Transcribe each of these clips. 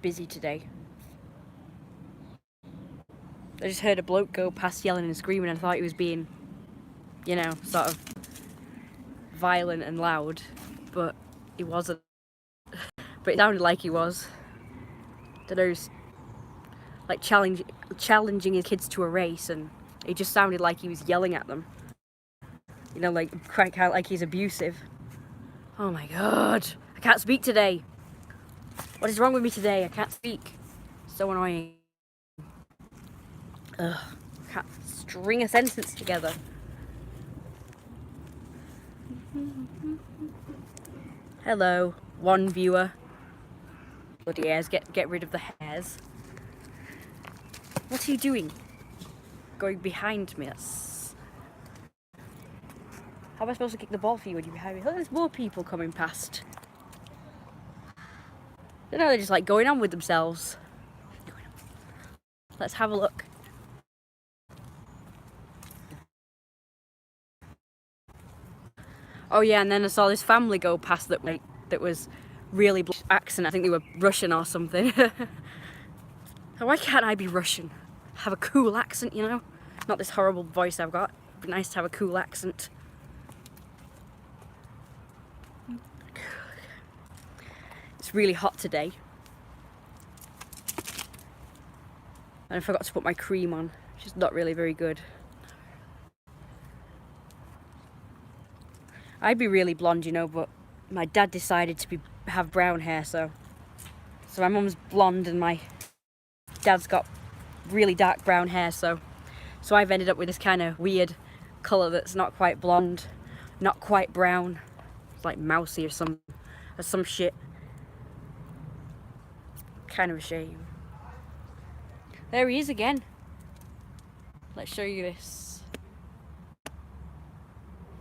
busy today. I just heard a bloke go past yelling and screaming and I thought he was being, you know, sort of violent and loud, but he wasn't. But it sounded like he was. That he was like challenging his kids to a race, and it just sounded like he was yelling at them. You know, like quite kind of like he's abusive. Oh my god, I can't speak today. What is wrong with me today? I can't speak. So annoying. Ugh, I can't string a sentence together. Hello, one viewer. Bloody hairs, get rid of the hairs. What are you doing? Going behind me, that's... How am I supposed to kick the ball for you when you're behind me? Look, there's more people coming past. I don't know, they're just like going on with themselves. Let's have a look. Oh yeah, and then I saw this family go past that was really accent. I think they were Russian or something. Why can't I be Russian? Have a cool accent, you know? Not this horrible voice I've got. It'd be nice to have a cool accent. It's really hot today. And I forgot to put my cream on, which is not really very good. I'd be really blonde, you know, but my dad decided to have brown hair, so my mum's blonde and my dad's got really dark brown hair, so I've ended up with this kind of weird colour that's not quite blonde, not quite brown. It's like mousy or some shit. Kind of a shame. There he is again. Let's show you this.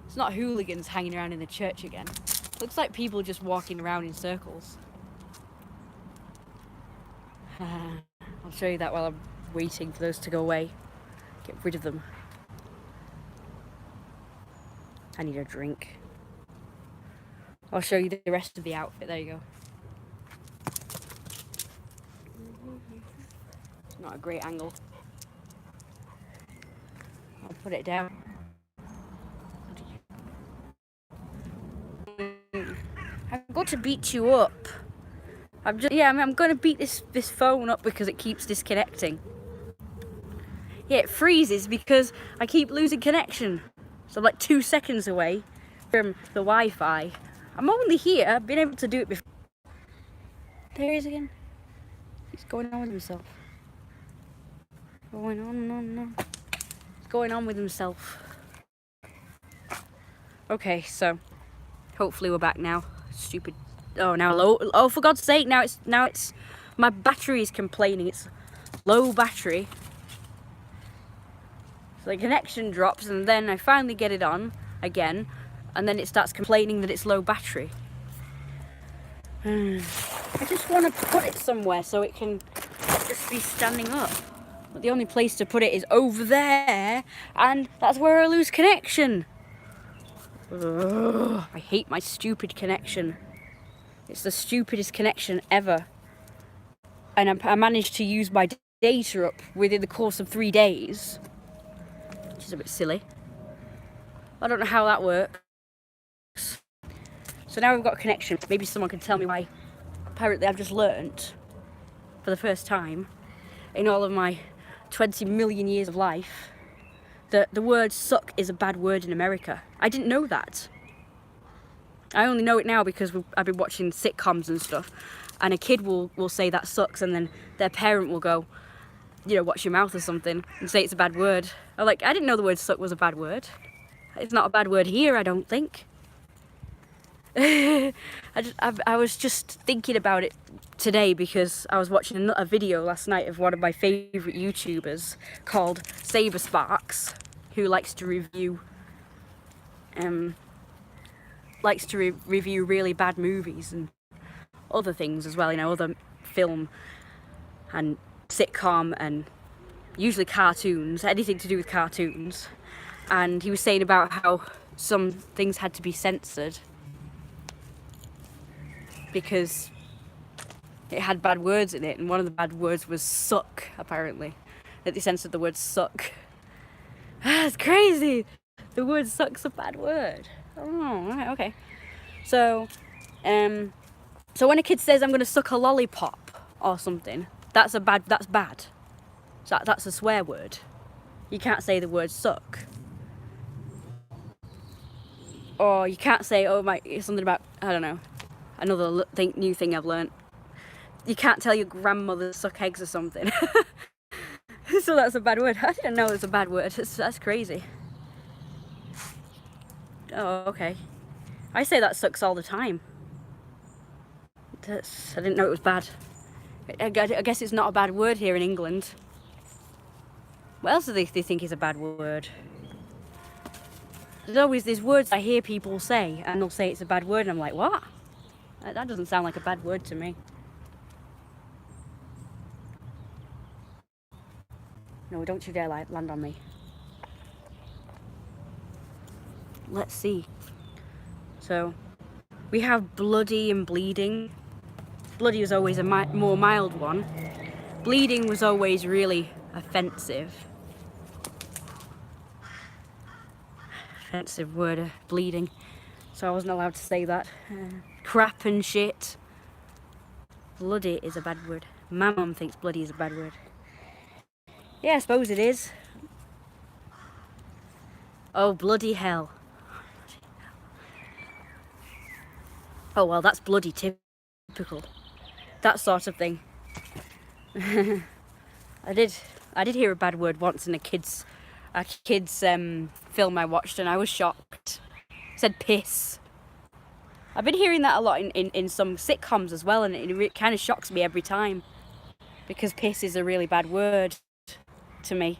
It's not hooligans hanging around in the church again. Looks like people just walking around in circles. I'll show you that while I'm waiting for those to go away. Get rid of them. I need a drink. I'll show you the rest of the outfit. There you go. It's not a great angle. I'll put it down. I've got to beat you up. I'm going to beat this phone up because it keeps disconnecting. Yeah, it freezes because I keep losing connection. So I'm like 2 seconds away from the Wi-Fi. I'm only here. I've been able to do it before. There he is again. He's going on with himself. Going on. He's going on with himself. Okay, so hopefully we're back now. Stupid. Oh, now low. Oh, for God's sake! Now it's my battery is complaining. It's low battery. So the connection drops, and then I finally get it on again, and then it starts complaining that it's low battery. I just want to put it somewhere so it can just be standing up. But the only place to put it is over there, and that's where I lose connection. Ugh, I hate my stupid connection. It's the stupidest connection ever. And I managed to use my data up within the course of 3 days. Which is a bit silly. I don't know how that works. So now we've got a connection. Maybe someone can tell me why. Apparently I've just learnt, for the first time, in all of my 20 million years of life, that the word suck is a bad word in America. I didn't know that. I only know it now because I've been watching sitcoms and stuff, and a kid will say that sucks, and then their parent will go, you know, watch your mouth or something, and say it's a bad word. I'm like, I didn't know the word suck was a bad word. It's not a bad word here, I don't think. I was just thinking about it today because I was watching a video last night of one of my favourite YouTubers called Saber Sparks, who likes to review review really bad movies and other things as well, you know, other film and sitcom and usually cartoons, anything to do with cartoons. And he was saying about how some things had to be censored because it had bad words in it, and one of the bad words was suck, apparently. That they censored the word suck. That's crazy! The word suck's a bad word. Oh, right, okay. So when a kid says, I'm gonna suck a lollipop or something, that's bad. So that's a swear word. You can't say the word suck. Or you can't say, something about, I don't know, another new thing I've learnt. You can't tell your grandmother to suck eggs or something. So that's a bad word. I didn't know it was a bad word. That's crazy. Oh, okay. I say that sucks all the time. I didn't know it was bad. I guess it's not a bad word here in England. What else do they think is a bad word? There's always these words I hear people say, and they'll say it's a bad word, and I'm like, what? That doesn't sound like a bad word to me. No, don't you dare land on me. Let's see. So, we have bloody and bleeding. Bloody was always a more mild one. Bleeding was always really offensive. Offensive word, bleeding. So I wasn't allowed to say that. Crap and shit. Bloody is a bad word. My mum thinks bloody is a bad word. Yeah, I suppose it is. Oh, bloody hell. Oh, well, that's bloody typical. That sort of thing. I did hear a bad word once in a kids film I watched, and I was shocked. It said piss. I've been hearing that a lot in some sitcoms as well, and it kind of shocks me every time, because piss is a really bad word to me.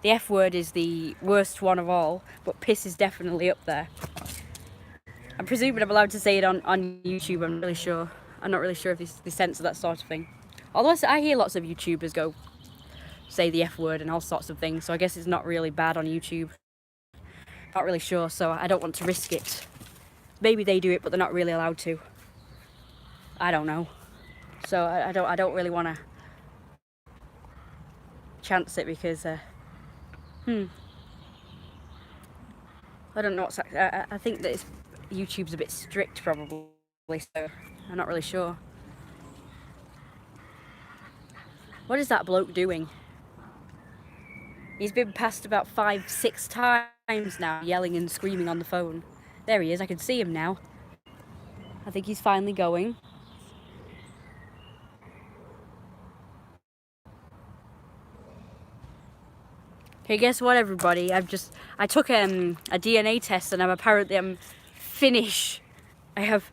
The F word is the worst one of all, but piss is definitely up there. I'm presuming I'm allowed to say it on YouTube. I'm not really sure if they censor that sort of thing. Although I hear lots of YouTubers go say the F word and all sorts of things, so I guess it's not really bad on YouTube. Not really sure, so I don't want to risk it. Maybe they do it, but they're not really allowed to. I don't know. So I don't really want to chance it, because I don't know what's I think that YouTube's a bit strict, probably, so I'm not really sure. What is that bloke doing? He's been passed about 5-6 times now, yelling and screaming on the phone. There he is, I can see him now. I think he's finally going. Hey, guess what, everybody? I took a DNA test, and I'm Finnish. I have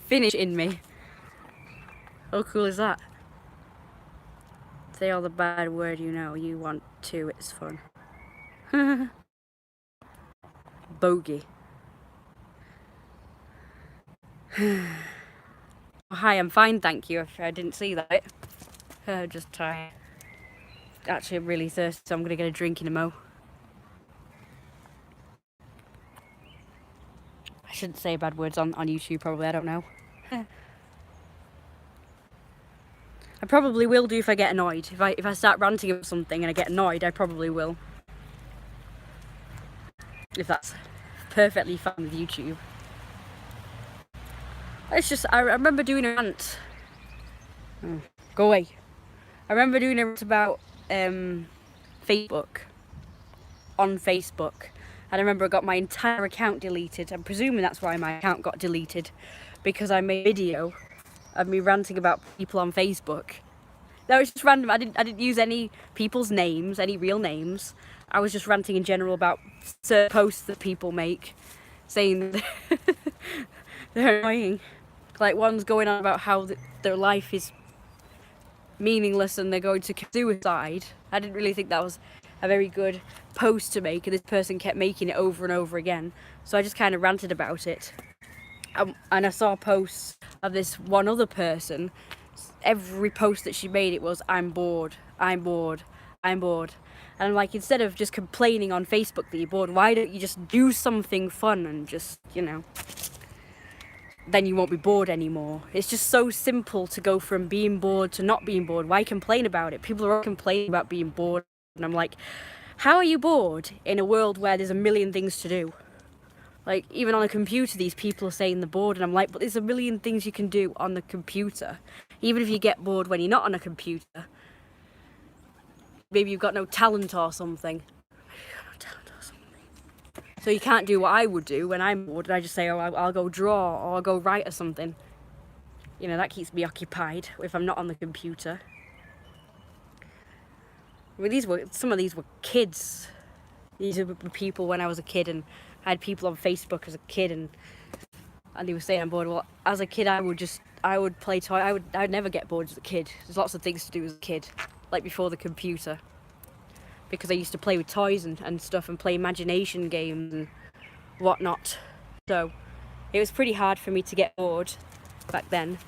Finnish in me. How cool is that? Say all the bad word you want to, it's fun. Bogey. Hi, I'm fine, thank you. I didn't see that. Just tired. Actually, I'm really thirsty, so I'm gonna get a drink in a mo. I shouldn't say bad words on YouTube, probably, I don't know. I probably will do if I get annoyed. If I start ranting about something and I get annoyed, I probably will. If that's perfectly fine with YouTube. It's just, I remember doing a rant. Oh, go away. I remember doing a rant about Facebook. On Facebook. And I remember I got my entire account deleted. I'm presuming that's why my account got deleted. Because I made a video of me ranting about people on Facebook. That was just random. I didn't use any people's names, any real names. I was just ranting in general about certain posts that people make, saying that they're annoying. Like, one's going on about how their life is meaningless and they're going to commit suicide. I didn't really think that was a very good post to make, and this person kept making it over and over again. So I just kind of ranted about it. And I saw posts of this one other person. Every post that she made, it was, I'm bored, I'm bored, I'm bored. And I'm like, instead of just complaining on Facebook that you're bored, why don't you just do something fun and just, then you won't be bored anymore. It's just so simple to go from being bored to not being bored. Why complain about it? People are complaining about being bored, and I'm like, how are you bored in a world where there's a million things to do? Like, even on a computer, these people are saying they're bored, and I'm like, but there's a million things you can do on the computer. Even if you get bored when you're not on a computer. Maybe you've got no talent or something. So you can't do what I would do when I'm bored, and I just say, oh, I'll go draw, or I'll go write or something. You know, that keeps me occupied if I'm not on the computer. I mean, some of these were kids. These were people when I was a kid, and I had people on Facebook as a kid, and they were saying I'm bored. Well, as a kid, I would play toy. I'd never get bored as a kid. There's lots of things to do as a kid, like before the computer, because I used to play with toys and stuff, and play imagination games and whatnot. So it was pretty hard for me to get bored back then.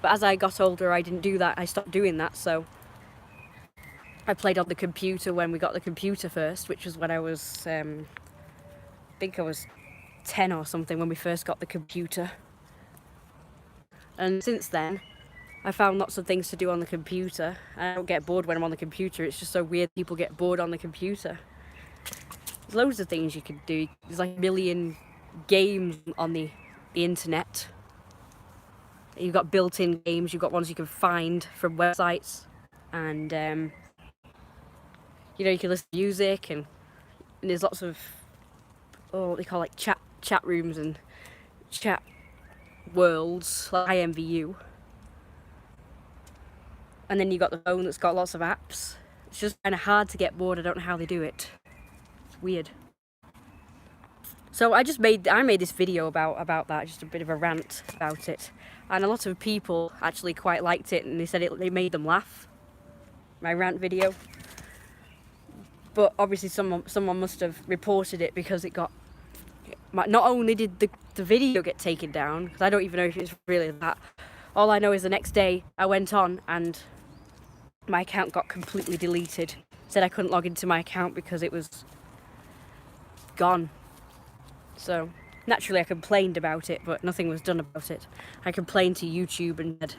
But as I got older, I didn't do that. I stopped doing that. So I played on the computer when we got the computer first, which was when I was, I think I was 10 or something when we first got the computer. And since then, I found lots of things to do on the computer. I don't get bored when I'm on the computer. It's just so weird people get bored on the computer. There's loads of things you can do. There's like a million games on the internet. You've got built-in games, you've got ones you can find from websites. And, you know, you can listen to music, and there's lots of, what they call like chat rooms and chat worlds, like IMVU. And then you got the phone that's got lots of apps. It's just kind of hard to get bored. I don't know how they do it. It's weird. So I made this video about that, just a bit of a rant about it. And a lot of people actually quite liked it, and they said it made them laugh. My rant video. But obviously someone must have reported it, because it got, not only did the video get taken down, because I don't even know if it's really that. All I know is the next day I went on and my account got completely deleted. Said I couldn't log into my account because it was gone. So naturally I complained about it, but nothing was done about it. I complained to YouTube and said,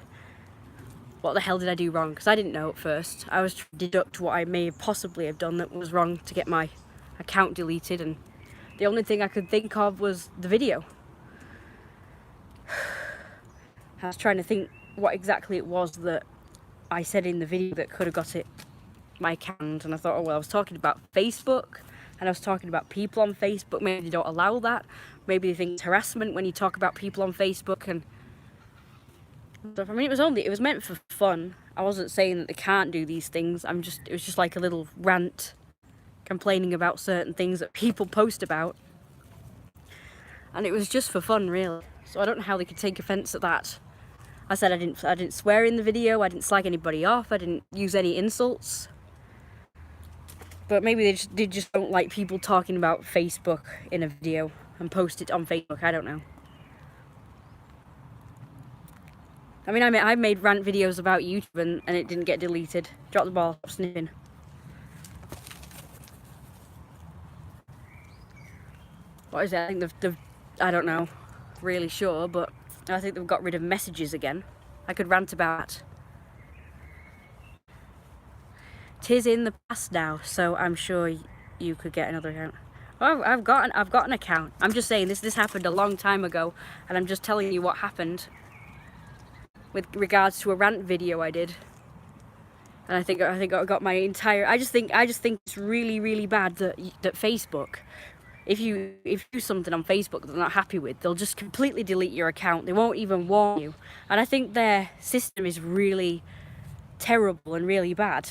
what the hell did I do wrong? Because I didn't know at first. I was trying to deduct what I may possibly have done that was wrong to get my account deleted, and the only thing I could think of was the video. I was trying to think what exactly it was that I said in the video that could have got my account, and I thought, oh well, I was talking about Facebook, and I was talking about people on Facebook. Maybe they don't allow that. Maybe they think it's harassment when you talk about people on Facebook and stuff. I mean, it was meant for fun. I wasn't saying that they can't do these things. It was just like a little rant, complaining about certain things that people post about, and it was just for fun, really. So I don't know how they could take offence at that. I said I didn't swear in the video, I didn't slag anybody off, I didn't use any insults. But maybe they just don't like people talking about Facebook in a video and post it on Facebook, I don't know. I mean, I made rant videos about YouTube and it didn't get deleted. Drop the ball, stop sniffing. What is it? I think they've I don't know, really sure, but I think they've got rid of messages again. I could rant about it. 'Tis in the past now, so I'm sure you could get another account. Oh, I've got an account. I'm just saying this happened a long time ago, and I'm just telling you what happened with regards to a rant video I did. And I think I got my entire. I just think it's really, really bad that Facebook, if you do something on Facebook that they're not happy with, they'll just completely delete your account. They won't even warn you. And I think their system is really terrible and really bad.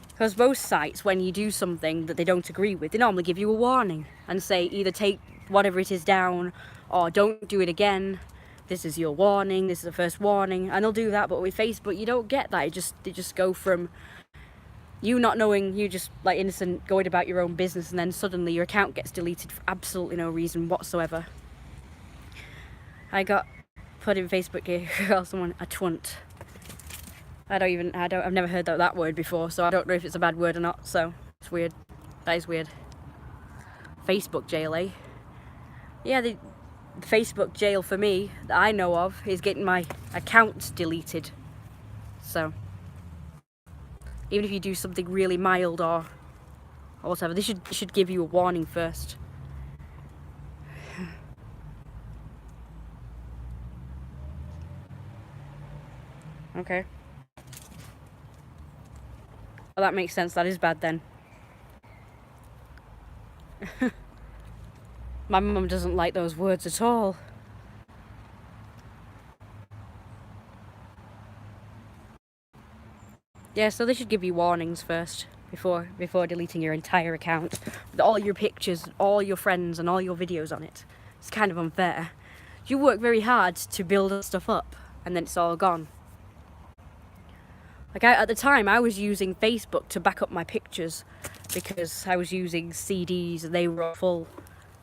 Because most sites, when you do something that they don't agree with, they normally give you a warning and say either take whatever it is down or don't do it again. This is your warning, this is the first warning, and they'll do that. But with Facebook, you don't get that. They just go from you not knowing, you just like innocent going about your own business, and then suddenly your account gets deleted for absolutely no reason whatsoever. I got put in Facebook here, call someone a twunt. I've never heard that word before, so I don't know if it's a bad word or not, so it's weird. That is weird. Facebook jail, eh? Yeah, the Facebook jail for me that I know of is getting my account deleted. So even if you do something really mild or whatever, they should give you a warning first. Okay. Well, that makes sense. That is bad then. My mum doesn't like those words at all. Yeah, so they should give you warnings first before deleting your entire account with all your pictures, all your friends, and all your videos on it. It's kind of unfair. You work very hard to build stuff up, and then it's all gone. Like at the time, I was using Facebook to back up my pictures because I was using CDs and they were all full.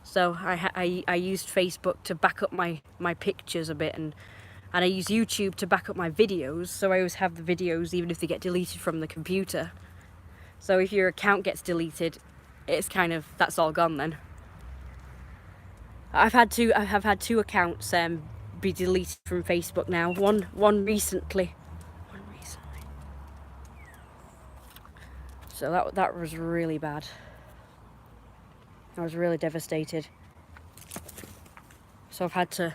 So I used Facebook to back up my pictures a bit, and I use YouTube to back up my videos, so I always have the videos even if they get deleted from the computer. So if your account gets deleted, it's kind of, that's all gone then. I have had two accounts be deleted from Facebook now. One recently. So that was really bad. I was really devastated. So I've had to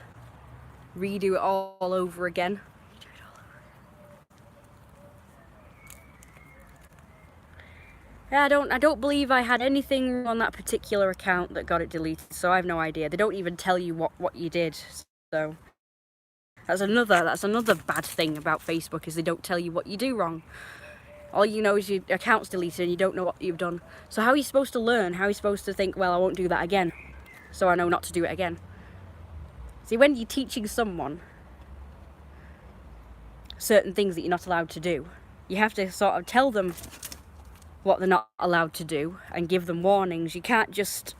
redo it all over again. Yeah, I don't believe I had anything on that particular account that got it deleted, so I have no idea. They don't even tell you what you did. So that's another bad thing about Facebook, is they don't tell you what you do wrong. All you know is your account's deleted and you don't know what you've done. So how are you supposed to learn? How are you supposed to think, well, I won't do that again, so I know not to do it again? See, when you're teaching someone certain things that you're not allowed to do, you have to sort of tell them what they're not allowed to do and give them warnings. You can't just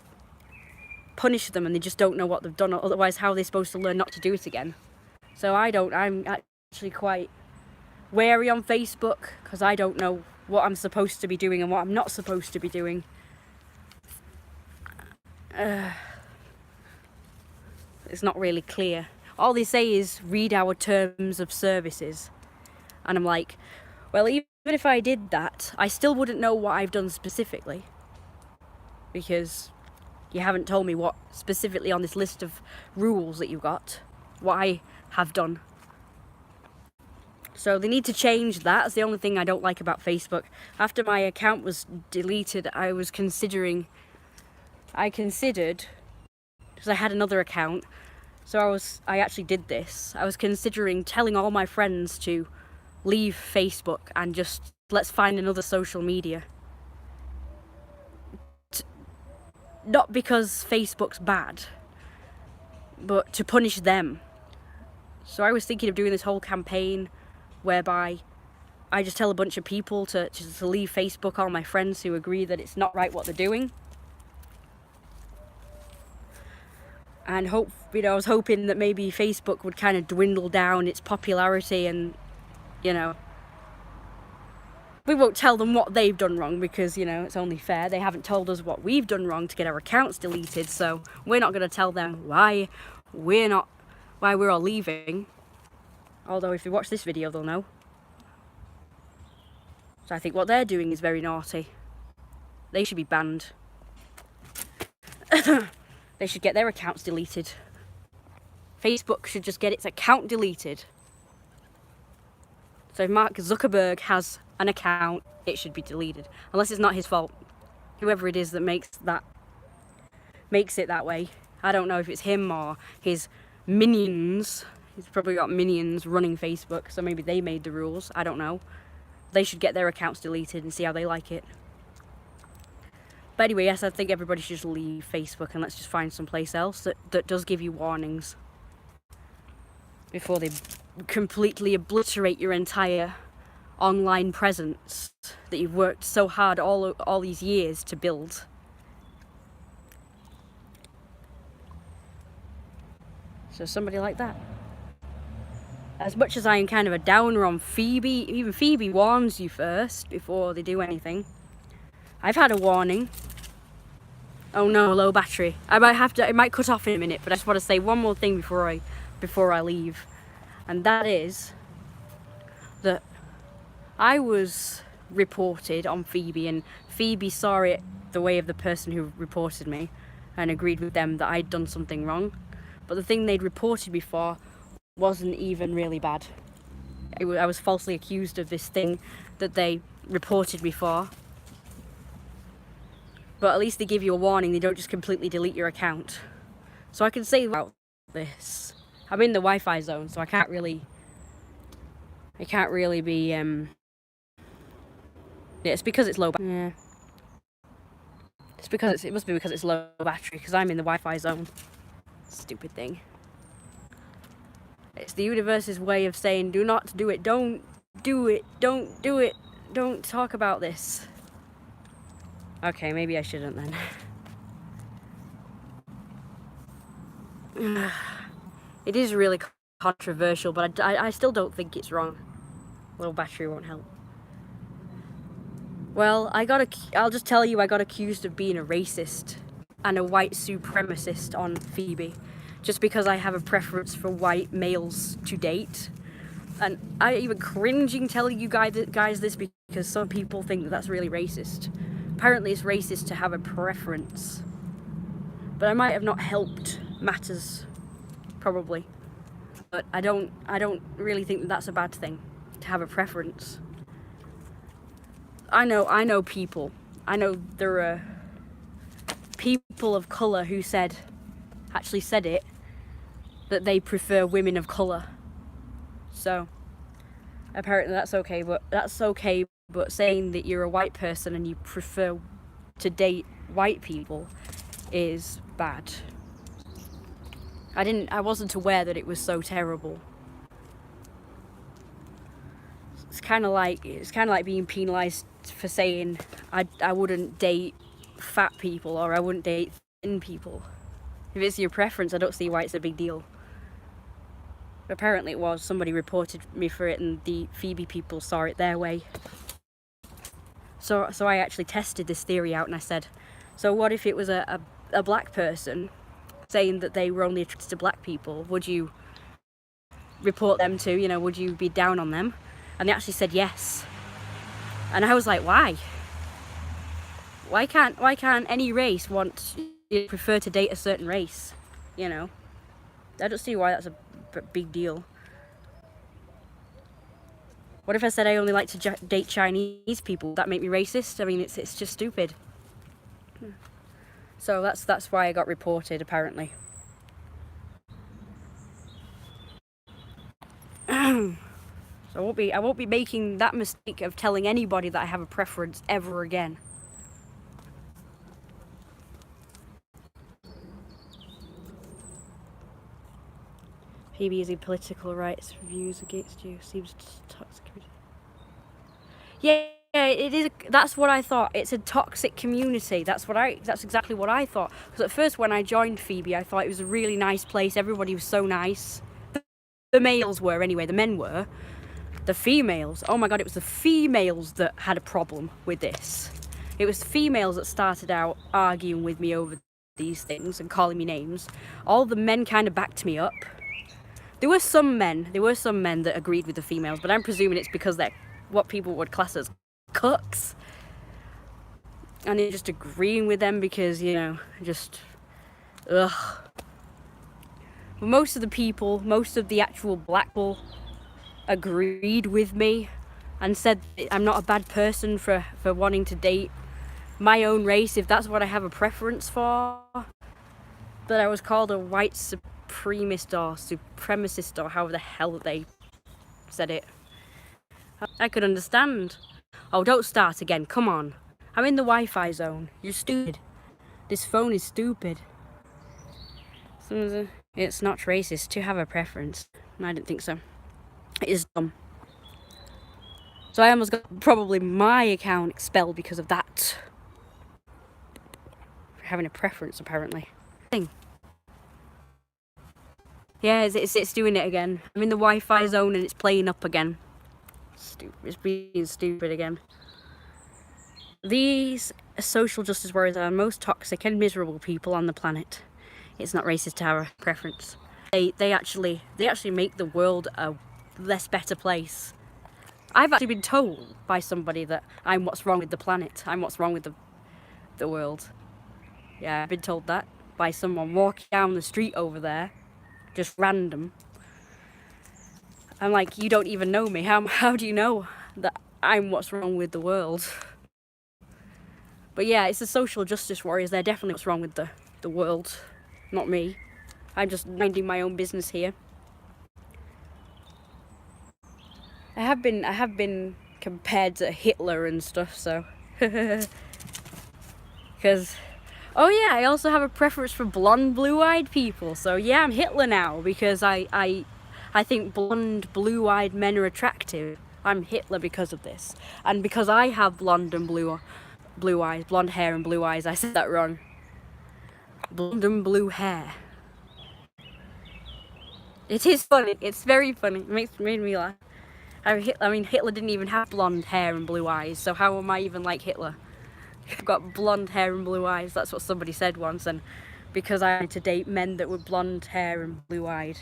punish them and they just don't know what they've done, otherwise how are they supposed to learn not to do it again? So I'm actually quite wary on Facebook, because I don't know what I'm supposed to be doing and what I'm not supposed to be doing. It's not really clear. All they say is read our terms of services, and I'm like, well, even if I did that, I still wouldn't know what I've done specifically, because you haven't told me what specifically on this list of rules that you've got, what I have done. So they need to change that. That's the only thing I don't like about Facebook. After my account was deleted, I considered, because I had another account, so I actually did this. I was considering telling all my friends to leave Facebook and just let's find another social media. Not because Facebook's bad, but to punish them. So I was thinking of doing this whole campaign whereby I just tell a bunch of people to leave Facebook, all my friends who agree that it's not right what they're doing. And I was hoping that maybe Facebook would kind of dwindle down its popularity, and, we won't tell them what they've done wrong because, it's only fair. They haven't told us what we've done wrong to get our accounts deleted, so we're not going to tell them why we're all leaving. Although if they watch this video, they'll know. So I think what they're doing is very naughty. They should be banned. They should get their accounts deleted. Facebook should just get its account deleted. So if Mark Zuckerberg has an account, it should be deleted. Unless it's not his fault. Whoever it is that makes it that way. I don't know if it's him or his minions. He's probably got minions running Facebook, so maybe they made the rules. I don't know. They should get their accounts deleted and see how they like it. But anyway, yes, I think everybody should just leave Facebook and let's just find someplace else that does give you warnings before they completely obliterate your entire online presence that you've worked so hard all these years to build. So somebody like that. As much as I am kind of a downer on Phoebe, even Phoebe warns you first before they do anything. I've had a warning. Oh no, low battery. I might have to. It might cut off in a minute, but I just want to say one more thing before I leave, and that is that I was reported on Phoebe, and Phoebe saw it the way of the person who reported me, and agreed with them that I'd done something wrong. But the thing they'd reported me for wasn't even really bad. I was falsely accused of this thing that they reported me for. But at least they give you a warning, they don't just completely delete your account. So I can say about this. I'm in the Wi-Fi zone, so I can't really be, yeah, it's because it's low battery. Yeah. It must be because it's low battery, because I'm in the Wi-Fi zone. Stupid thing. It's the universe's way of saying, do not do it, don't do it, don't do it, don't talk about this. Okay, maybe I shouldn't then. It is really controversial, but I still don't think it's wrong. Low battery won't help. Well, I'll just tell you, I got accused of being a racist and a white supremacist on Phoebe, just because I have a preference for white males to date. And I even cringing telling you guys this because some people think that that's really racist. Apparently it's racist to have a preference. But I might have not helped matters, probably. But I don't really think that that's a bad thing, to have a preference. I know people. I know there are people of colour who actually said it, that they prefer women of colour. So, apparently that's okay, but saying that you're a white person and you prefer to date white people is bad. I wasn't aware that it was so terrible. It's kind of like being penalised for saying I wouldn't date fat people or I wouldn't date thin people. If it's your preference, I don't see why it's a big deal. Apparently it was. Somebody reported me for it and the Phoebe people saw it their way. So I actually tested this theory out and I said, so what if it was a black person saying that they were only attracted to black people? Would you report them to, would you be down on them? And they actually said yes. And I was like, why? Why can't any race prefer to date a certain race? I don't see why that's a big deal. What if I said I only like to date Chinese people? Would that make me racist? I mean, it's just stupid. So that's why I got reported, apparently. So I won't be making that mistake of telling anybody that I have a preference ever again. Phoebe using political rights views against you seems toxic. Yeah, it is. That's what I thought. It's a toxic community. That's exactly what I thought. Because at first, when I joined Phoebe, I thought it was a really nice place. Everybody was so nice. The males were, anyway. The men were. The females, oh my god, it was the females that had a problem with this. It was females that started out arguing with me over these things and calling me names. All the men kind of backed me up. There were some men that agreed with the females, but I'm presuming it's because they're what people would class as cucks. And they're just agreeing with them because, just, ugh. But most of the actual black people agreed with me and said I'm not a bad person for wanting to date my own race if that's what I have a preference for. But I was called a white supremacist or however the hell they said it. I could understand. Oh, don't start again, come on. I'm in the Wi-Fi zone. You're stupid. This phone is stupid. It's not racist to have a preference. I didn't think so. It is dumb. So I almost got probably my account expelled because of that. For having a preference, apparently. Yeah, it's doing it again. I'm in the Wi-Fi zone and it's playing up again. It's being stupid again. These social justice warriors are the most toxic and miserable people on the planet. It's not racist to have a preference. They actually make the world a less better place. I've actually been told by somebody that I'm what's wrong with the planet. I'm what's wrong with the world. Yeah, I've been told that by someone walking down the street over there, just random. I'm like, you don't even know me. How do you know that I'm what's wrong with the world? But yeah, it's the social justice warriors. They're definitely what's wrong with the world, not me. I'm just minding my own business here. I have been compared to Hitler and stuff, so. Because, oh yeah, I also have a preference for blonde, blue-eyed people. So yeah, I'm Hitler now because I think blonde, blue-eyed men are attractive. I'm Hitler because of this, and because I have blonde and blue eyes, blonde hair and blue eyes. I said that wrong. Blonde and blue hair. It is funny. It's very funny. It made me laugh. I mean, Hitler didn't even have blonde hair and blue eyes, so how am I even like Hitler? I've got blonde hair and blue eyes. That's what somebody said once, and because I had to date men that were blonde hair and blue-eyed.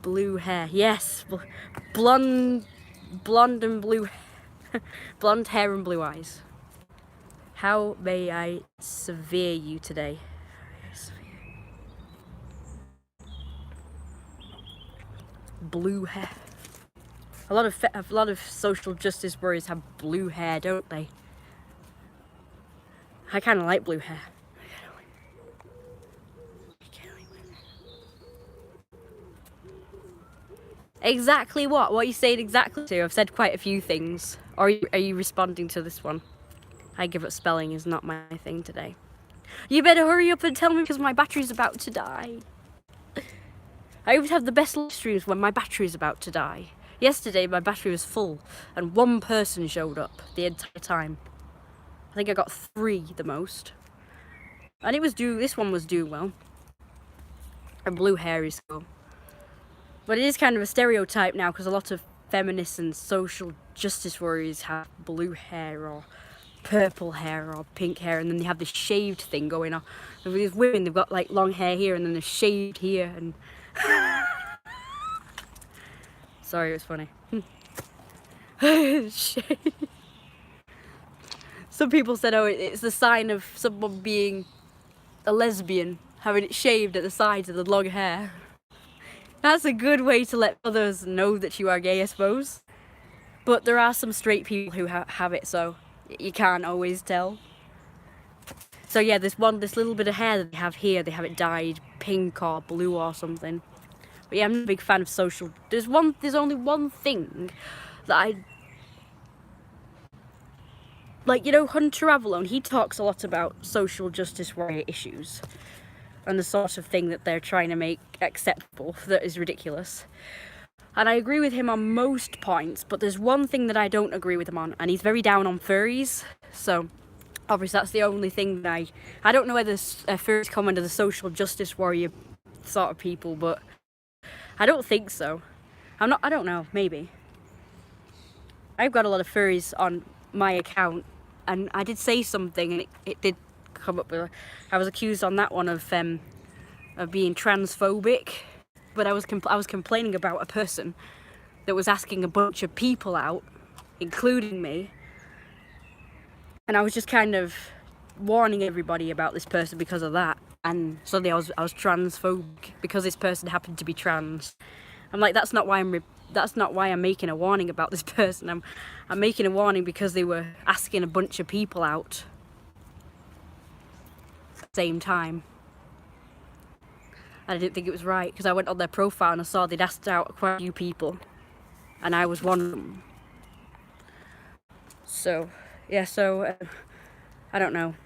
Blue hair, yes, blonde and blue, blonde hair and blue eyes. How may I severe you today? Blue hair. A lot of social justice warriors have blue hair, don't they? I kind of like blue hair. Exactly what? What are you saying exactly to? I've said quite a few things. Or are you responding to this one? I give up spelling is not my thing today. You better hurry up and tell me because my battery's about to die. I always have the best live streams when my battery's about to die. Yesterday my battery was full and one person showed up the entire time. I think I got 3 the most. And this one was doing well. And blue hair is cool. But it is kind of a stereotype now because a lot of feminists and social justice warriors have blue hair or purple hair or pink hair, and then they have this shaved thing going on. And with these women, they've got like long hair here and then they're shaved here and... Sorry, it was funny. Some people said, oh, it's the sign of someone being a lesbian, having it shaved at the sides of the long hair. That's a good way to let others know that you are gay, I suppose. But there are some straight people who have it, so you can't always tell. So yeah, this little bit of hair that they have here, they have it dyed pink or blue or something. But yeah, I'm not a big fan of social... There's only one thing that I... Like, you know, Hunter Avalon, he talks a lot about social justice warrior issues. And the sort of thing that they're trying to make acceptable that is ridiculous. And I agree with him on most points, but there's one thing that I don't agree with him on, and he's very down on furries. So, obviously that's the only thing that I don't know whether furries come under the social justice warrior sort of people, but I don't think so. I don't know, maybe. I've got a lot of furries on my account, and I did say something, and it did come up with... I was accused on that one of being transphobic, but I was complaining about a person that was asking a bunch of people out, including me, and I was just kind of warning everybody about this person because of that. And suddenly I was transphobic because this person happened to be trans. I'm like, that's not why I'm making a warning about this person. I'm making a warning because they were asking a bunch of people out at the same time. And I didn't think it was right because I went on their profile and I saw they'd asked out quite a few people, and I was one of them. So yeah, I don't know.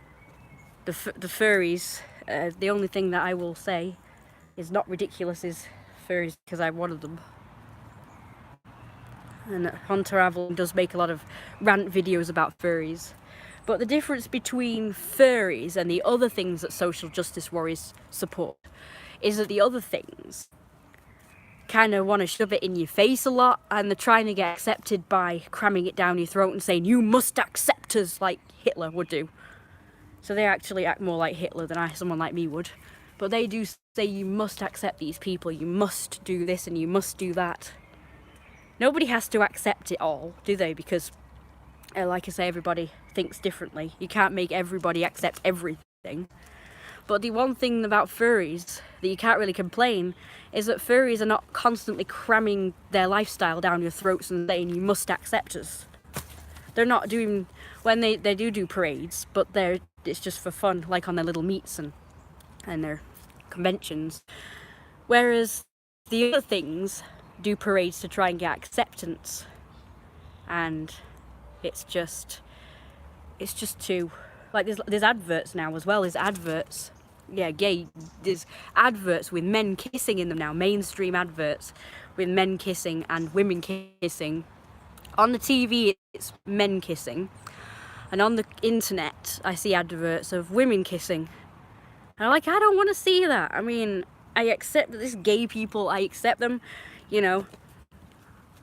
The furries. The only thing that I will say is not ridiculous is furries, because I'm one of them. And Hunter Avalon does make a lot of rant videos about furries. But the difference between furries and the other things that social justice warriors support is that the other things kind of want to shove it in your face a lot, and they're trying to get accepted by cramming it down your throat and saying, you must accept us, like Hitler would do. So they actually act more like Hitler than someone like me would. But they do say you must accept these people, you must do this and you must do that. Nobody has to accept it all, do they? Because, like I say, everybody thinks differently. You can't make everybody accept everything. But the one thing about furries that you can't really complain is that furries are not constantly cramming their lifestyle down your throats and saying you must accept us. They're not doing, when they do parades, but it's just for fun, like on their little meets and their conventions. Whereas the other things do parades to try and get acceptance, and it's just too, like there's adverts now as well. There's adverts, there's adverts with men kissing in them now, mainstream adverts with men kissing and women kissing. On the TV it's men kissing, and on the internet I see adverts of women kissing, and I'm like, I don't want to see that. I mean, I accept that there's gay people, I accept them, you know,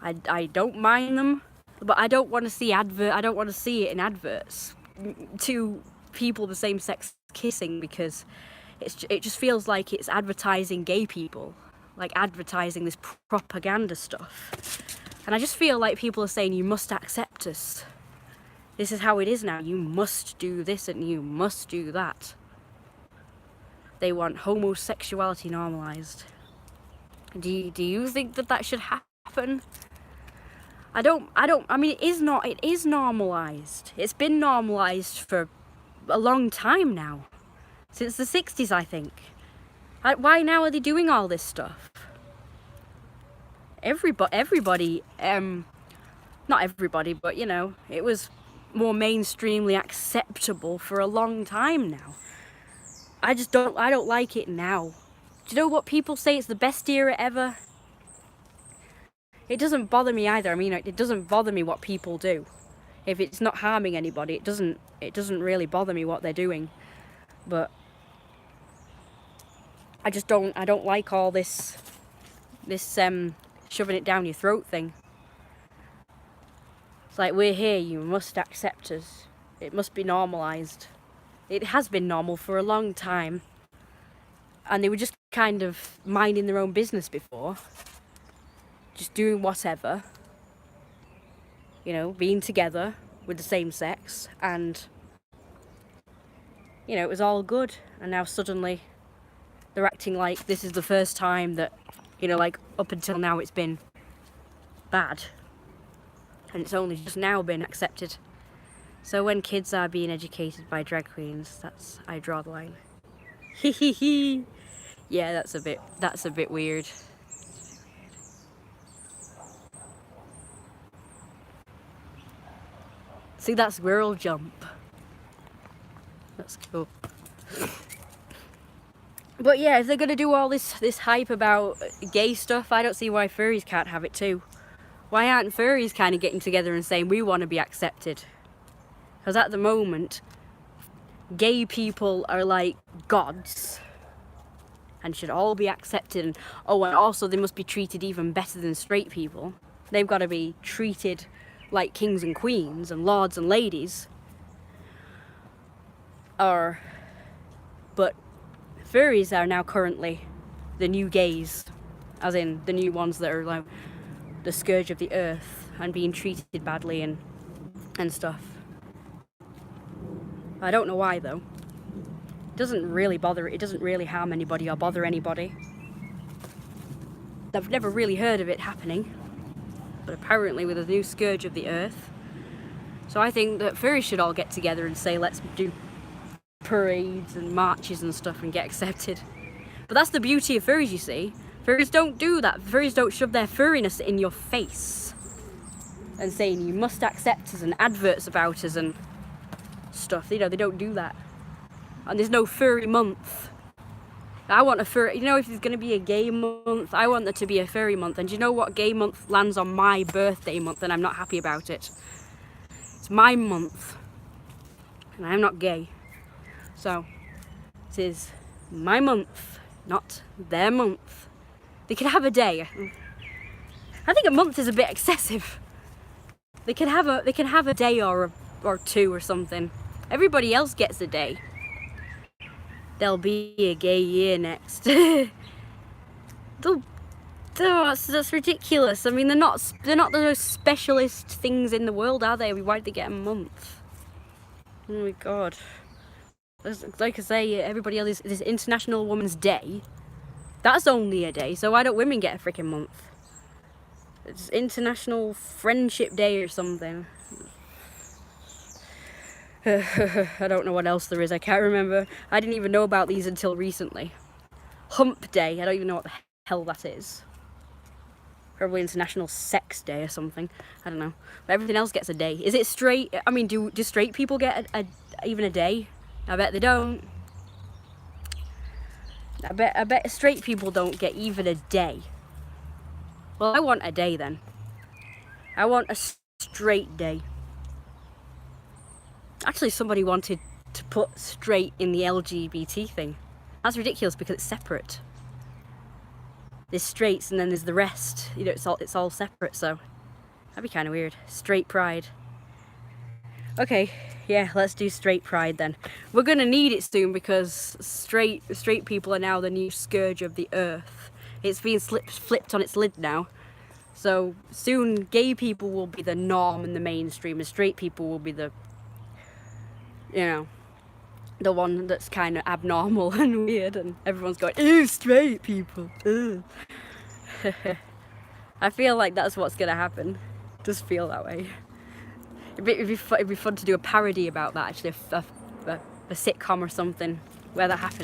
I don't mind them, but I don't want to see it in adverts, two people of the same sex kissing, because it just feels like it's advertising gay people, like advertising this propaganda stuff. And I just feel like people are saying, you must accept us. This is how it is now. You must do this and you must do that. They want homosexuality normalized. Do you think that should happen? I mean, it is normalized. It's been normalized for a long time now. Since the 60s, I think. Why now are they doing all this stuff? Everybody, not everybody, but you know, it was more mainstreamly acceptable for a long time now. I don't like it now. Do you know what people say? It's the best era ever. It doesn't bother me either. I mean, it doesn't bother me what people do. If it's not harming anybody, it doesn't really bother me what they're doing. But I don't like all this shoving it down your throat thing. It's like, we're here, you must accept us. It must be normalized. It has been normal for a long time. And they were just kind of minding their own business before. Just doing whatever. You know, being together with the same sex. And, you know, it was all good. And now suddenly they're acting like this is the first time that, you know, like up until now it's been bad. And it's only just now been accepted. So when kids are being educated by drag queens, I draw the line. Yeah, that's a bit weird. See that squirrel jump? That's cool. But yeah, if they're gonna do all this hype about gay stuff, I don't see why furries can't have it too. Why aren't furries kind of getting together and saying we want to be accepted? Because at the moment, gay people are like gods and should all be accepted. And also they must be treated even better than straight people. They've got to be treated like kings and queens and lords and ladies. But furries are now currently the new gays, as in the new ones that are like the scourge of the earth and being treated badly and stuff. I don't know why though. It doesn't really harm anybody or bother anybody. I've never really heard of it happening, but apparently with the new scourge of the earth. So I think that furries should all get together and say, let's do parades and marches and stuff and get accepted. But that's the beauty of furries, you see. Furries don't do that. Furries don't shove their furriness in your face and saying you must accept us and adverts about us and stuff. You know, they don't do that. And there's no furry month. I want a furry, you know, if there's going to be a gay month, I want there to be a furry month. And do you know what gay month lands on my birthday month and I'm not happy about it? It's my month. And I'm not gay. So, it is my month, not their month. They can have a day. I think a month is a bit excessive. They can have a day or two or something. Everybody else gets a day. There'll be a gay year next. That's ridiculous. I mean, they're not the most specialist things in the world, are they? Why did they get a month? Oh my god. Like I say, everybody else, this International Women's Day, that's only a day, so why don't women get a freaking month? It's International Friendship Day or something. I don't know what else there is, I can't remember. I didn't even know about these until recently. Hump Day, I don't even know what the hell that is. Probably International Sex Day or something. I don't know. But everything else gets a day. Is it straight? I mean, do straight people get even a day? I bet they don't. I bet straight people don't get even a day. Well, I want a day then. I want a straight day. Actually, somebody wanted to put straight in the LGBT thing. That's ridiculous because it's separate. There's straights and then there's the rest. You know, it's all separate, so that'd be kind of weird. Straight pride. Okay, yeah, let's do straight pride then. We're gonna need it soon because straight people are now the new scourge of the earth. It's being flipped on its lid now. So soon gay people will be the norm and the mainstream, and straight people will be the, you know, the one that's kind of abnormal and weird, and everyone's going, ew, straight people, ew. I feel like that's what's gonna happen. Just feel that way. It'd be fun to do a parody about that, actually, a sitcom or something where that happens.